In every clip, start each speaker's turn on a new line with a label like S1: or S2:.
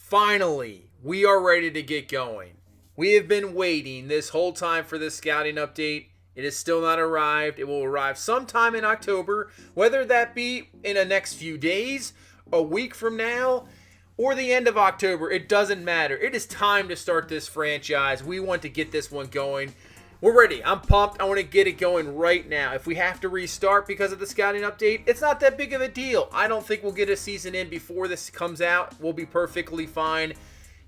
S1: Finally, we are ready to get going. We have been waiting this whole time for this scouting update. It has still not arrived. It will arrive sometime in October, whether that be in the next few days, a week from now, or the end of October. It doesn't matter. It is time to start this franchise. We want to get this one going. We're ready. I'm pumped. I want to get it going right now. If we have to restart because of the scouting update, it's not that big of a deal. I don't think we'll get a season in before this comes out. We'll be perfectly fine.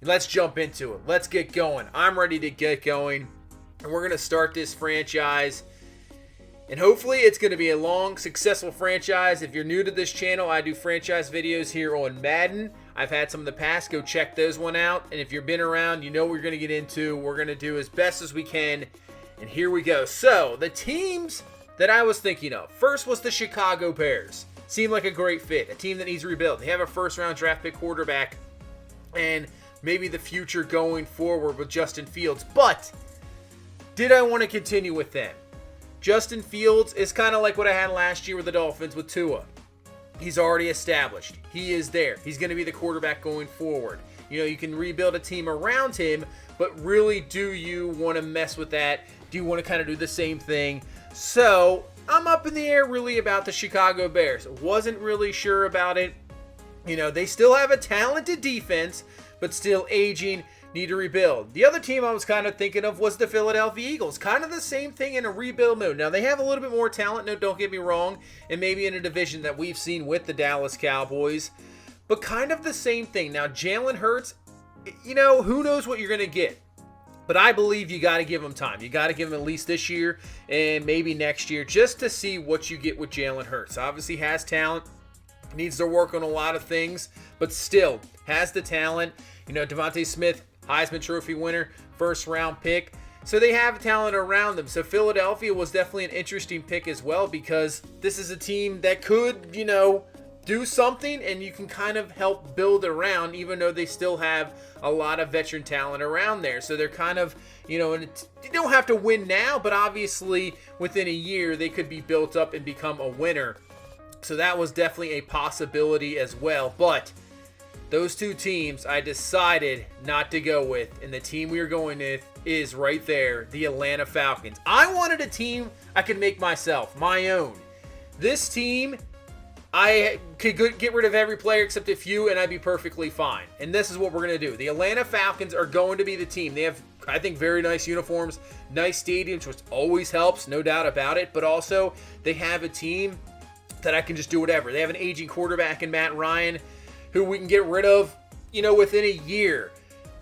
S1: Let's jump into it. Let's get going. I'm ready to get going. And we're going to start this franchise. And hopefully it's going to be a long, successful franchise. If you're new to this channel, I do franchise videos here on Madden. I've had some in the past. Go check those one out. And if you've been around, you know what we're going to get into. We're going to do as best as we can. And here we go. So, the teams that I was thinking of. First was the Chicago Bears. Seemed like a great fit. A team that needs to rebuild. They have a first-round draft pick quarterback. And maybe the future going forward with Justin Fields. But, did I want to continue with them? Justin Fields is kind of like what I had last year with the Dolphins with Tua. He's already established. He is there. He's going to be the quarterback going forward. You know, you can rebuild a team around him, but really, do you want to mess with that? Do you want to kind of do the same thing? So, I'm up in the air really about the Chicago Bears. Wasn't really sure about it. You know, they still have a talented defense, but still aging, need to rebuild. The other team I was kind of thinking of was the Philadelphia Eagles. Kind of the same thing in a rebuild mode. Now, they have a little bit more talent, no, don't get me wrong, and maybe in a division that we've seen with the Dallas Cowboys, but kind of the same thing. Now, Jalen Hurts, you know, who knows what you're going to get? But I believe you got to give him time. You got to give him at least this year and maybe next year just to see what you get with Jalen Hurts. Obviously has talent, needs to work on a lot of things, but still has the talent. You know, Devontae Smith, Heisman Trophy winner, first round pick. So they have talent around them. So Philadelphia was definitely an interesting pick as well because this is a team that could, you know, do something and you can kind of help build around even though they still have a lot of veteran talent around there. So they're kind of, you know, you don't have to win now, but obviously within a year they could be built up and become a winner. So that was definitely a possibility as well. But those two teams I decided not to go with, and the team we are going with is right there, the Atlanta Falcons. I wanted a team I could make myself, my own. This team, I could get rid of every player except a few, and I'd be perfectly fine. And this is what we're going to do. The Atlanta Falcons are going to be the team. They have, I think, very nice uniforms, nice stadiums, which always helps, no doubt about it. But also, they have a team that I can just do whatever. They have an aging quarterback in Matt Ryan, who we can get rid of, you know, within a year.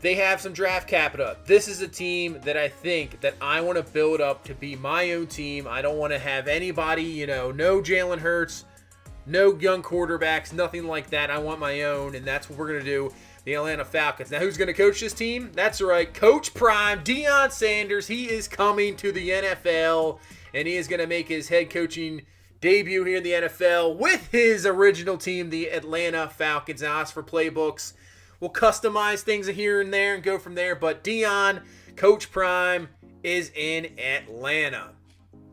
S1: They have some draft capital. This is a team that I think that I want to build up to be my own team. I don't want to have anybody, you know, no Jalen Hurts, no young quarterbacks, nothing like that. I want my own, and that's what we're going to do, the Atlanta Falcons. Now, who's going to coach this team? That's right, Coach Prime, Deion Sanders. He is coming to the NFL, and he is going to make his head coaching debut here in the NFL with his original team, the Atlanta Falcons. Now, as for playbooks, we'll customize things here and there and go from there, but Deion, Coach Prime, is in Atlanta.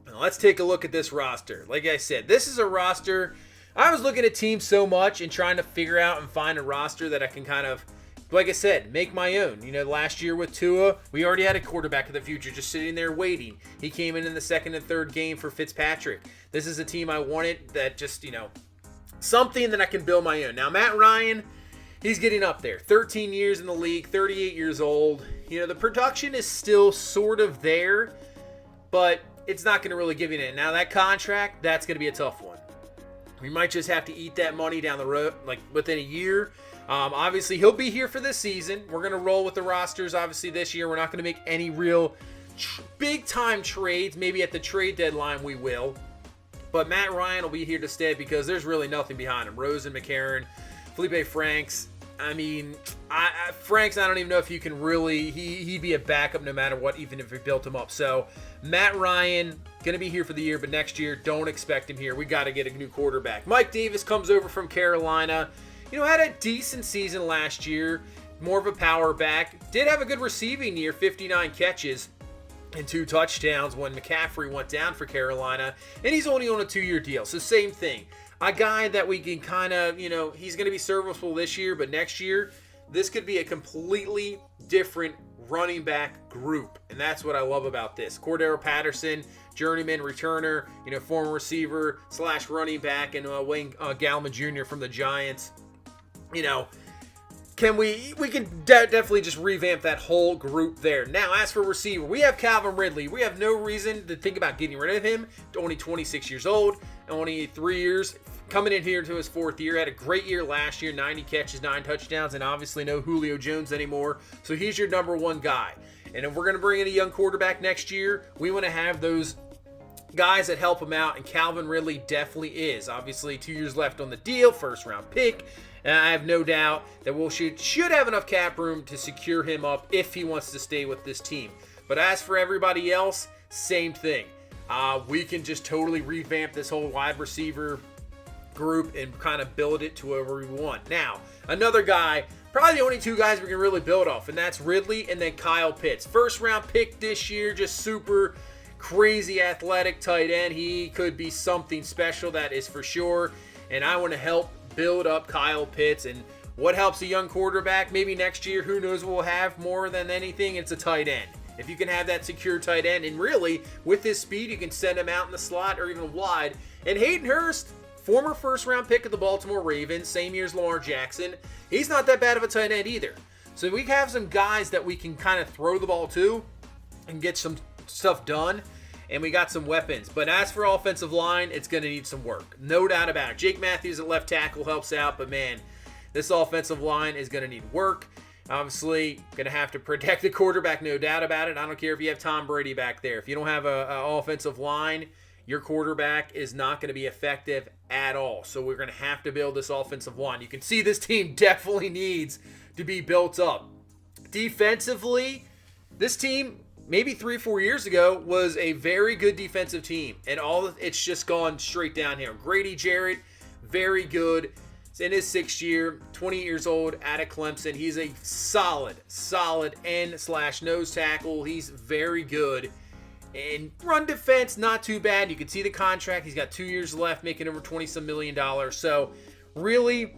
S1: Now, let's take a look at this roster. Like I said, this is a roster. I was looking at teams so much and trying to figure out and find a roster that I can kind of, like I said, make my own. You know, last year with Tua, we already had a quarterback of the future just sitting there waiting. He came in the second and third game for Fitzpatrick. This is a team I wanted that just, you know, something that I can build my own. Now, Matt Ryan, he's getting up there. 13 years in the league, 38 years old. You know, the production is still sort of there, but it's not going to really give you it. Now, that contract, that's going to be a tough one. We might just have to eat that money down the road, like within a year. Obviously, he'll be here for this season. We're going to roll with the rosters, obviously, this year. We're not going to make any real big-time trades. Maybe at the trade deadline we will. But Matt Ryan will be here to stay because there's really nothing behind him. Rosen, McCarron, Felipe Franks. I mean, Franks, I don't even know if you can really, he'd be a backup no matter what, even if we built him up. So, Matt Ryan, going to be here for the year, but next year, don't expect him here. We got to get a new quarterback. Mike Davis comes over from Carolina. You know, had a decent season last year. More of a power back. Did have a good receiving year, 59 catches and 2 touchdowns when McCaffrey went down for Carolina. And he's only on a 2-year deal, so same thing. A guy that we can kind of, you know, he's going to be serviceable this year, but next year, this could be a completely different running back group, and that's what I love about this. Cordero Patterson, journeyman returner, former receiver / running back, and Wayne Gallman Jr. from the Giants. We can definitely just revamp that whole group there. Now, as for receiver, we have Calvin Ridley. We have no reason to think about getting rid of him. Only 26 years old, only 3 years, coming in here to his 4th year. Had a great year last year, 90 catches, 9 touchdowns, and obviously no Julio Jones anymore. So he's your number one guy. And if we're going to bring in a young quarterback next year, we want to have those guys that help him out, and Calvin Ridley definitely is. Obviously, 2 years left on the deal, first-round pick. And I have no doubt that we should have enough cap room to secure him up if he wants to stay with this team. But as for everybody else, same thing. We can just totally revamp this whole wide receiver group and kind of build it to wherever we want. Now, another guy, probably the only 2 guys we can really build off, and that's Ridley and then Kyle Pitts. First-round pick this year, just super crazy athletic tight end. He could be something special, that is for sure. And I want to help build up Kyle Pitts. And what helps a young quarterback? Maybe next year, who knows what we'll have more than anything? It's a tight end. If you can have that secure tight end, and really, with his speed, you can send him out in the slot or even wide. And Hayden Hurst, former first-round pick of the Baltimore Ravens, same year as Lamar Jackson, he's not that bad of a tight end either. So we have some guys that we can kind of throw the ball to and get some stuff done. And we got some weapons. But as for offensive line, it's going to need some work. No doubt about it. Jake Matthews at left tackle helps out. But, man, this offensive line is going to need work. Obviously, going to have to protect the quarterback, no doubt about it. I don't care if you have Tom Brady back there. If you don't have an offensive line, your quarterback is not going to be effective at all. So we're going to have to build this offensive line. You can see this team definitely needs to be built up. Defensively, this team, maybe 3-4 years ago, was a very good defensive team, and it's just gone straight down here. Grady Jarrett, very good. He's in his 6th year, 20 years old, out of Clemson. He's a solid end/nose tackle. He's very good. And run defense, not too bad. You can see the contract. He's got 2 years left, making over $20-some million. So really,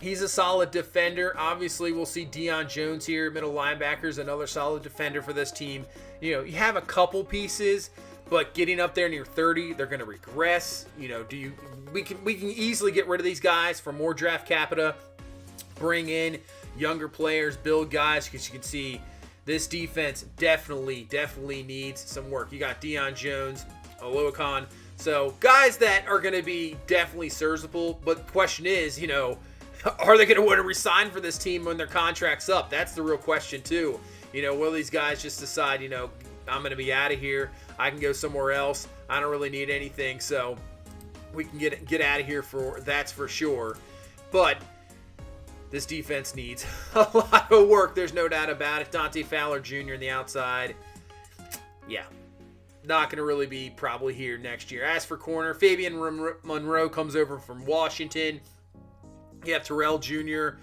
S1: he's a solid defender. Obviously, we'll see Deion Jones here, middle linebackers, another solid defender for this team. You have a couple pieces, but getting up there near 30, they're going to regress. We can easily get rid of these guys for more draft capita, bring in younger players, build guys, because you can see this defense definitely needs some work. You got Deion Jones, Oluokun, so guys that are going to be definitely serviceable. But the question is, are they going to want to resign for this team when their contract's up? That's the real question, too. Will these guys just decide, I'm going to be out of here. I can go somewhere else. I don't really need anything, so we can get out of here, that's for sure. But this defense needs a lot of work. There's no doubt about it. Dante Fowler Jr. on the outside. Yeah. Not going to really be probably here next year. As for corner, Fabian Monroe comes over from Washington. You have Terrell Jr.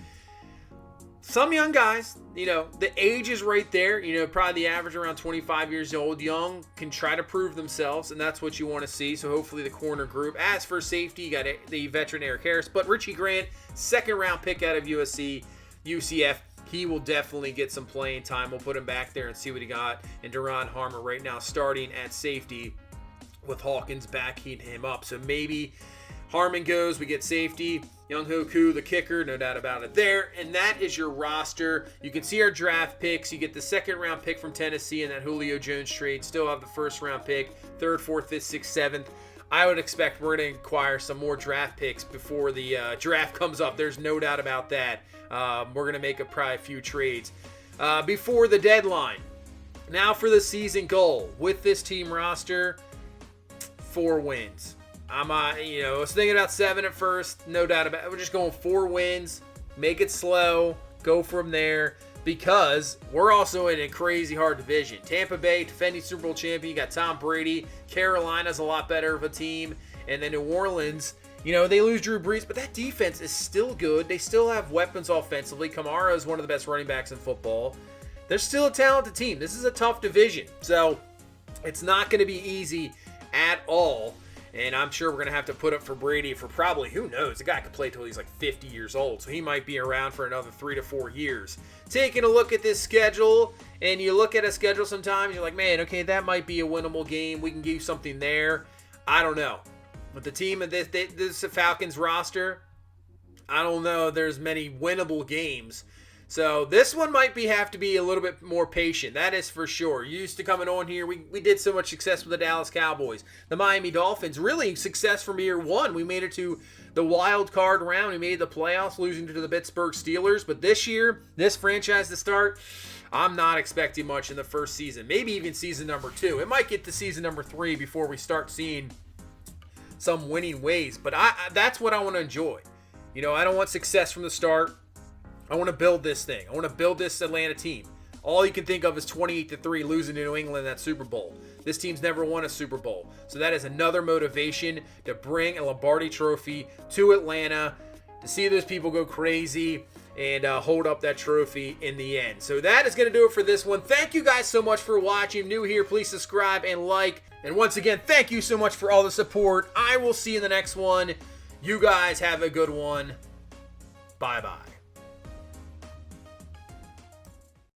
S1: Some young guys, the age is right there. Probably the average around 25 years old. Young, can try to prove themselves, and that's what you want to see. So hopefully the corner group. As for safety, you got the veteran Eric Harris. But Richie Grant, 2nd-round pick out of UCF. He will definitely get some playing time. We'll put him back there and see what he got. And Duron Harmon right now starting at safety with Hawkins backing him up. So maybe Harmon goes, we get safety. Young-Ho Koo, the kicker, no doubt about it there. And that is your roster. You can see our draft picks. You get the 2nd-round pick from Tennessee in that Julio Jones trade. Still have the 1st-round pick, 3rd, 4th, 5th, 6th, 7th. I would expect we're going to acquire some more draft picks before the draft comes up. There's no doubt about that. We're going to make probably a few trades before the deadline. Now for the season goal. With this team roster, 4 wins. I was thinking about 7 at first, no doubt about it. We're just going 4 wins, make it slow, go from there, because we're also in a crazy hard division. Tampa Bay, defending Super Bowl champion, you got Tom Brady. Carolina's a lot better of a team. And then New Orleans, they lose Drew Brees, but that defense is still good. They still have weapons offensively. Kamara is one of the best running backs in football. They're still a talented team. This is a tough division. So it's not going to be easy at all. And I'm sure we're going to have to put up for Brady for probably, who knows, the guy could play till he's like 50 years old, so he might be around for another 3 to 4 years. Taking a look at this schedule, and you look at a schedule sometimes, you're like, man, okay, that might be a winnable game. We can give you something there. I don't know. With the team of this Falcons roster, I don't know there's many winnable games. So this one might have to be a little bit more patient. That is for sure. Used to coming on here, we did so much success with the Dallas Cowboys. The Miami Dolphins, really success from year one. We made it to the wild card round. We made the playoffs, losing to the Pittsburgh Steelers. But this year, this franchise to start, I'm not expecting much in the first season. Maybe even season number 2. It might get to season number 3 before we start seeing some winning ways. But that's what I want to enjoy. You know, I don't want success from the start. I want to build this thing. I want to build this Atlanta team. All you can think of is 28-3 losing to New England in that Super Bowl. This team's never won a Super Bowl. So that is another motivation to bring a Lombardi Trophy to Atlanta, to see those people go crazy and hold up that trophy in the end. So that is going to do it for this one. Thank you guys so much for watching. New here, please subscribe and like. And once again, thank you so much for all the support. I will see you in the next one. You guys have a good one. Bye-bye.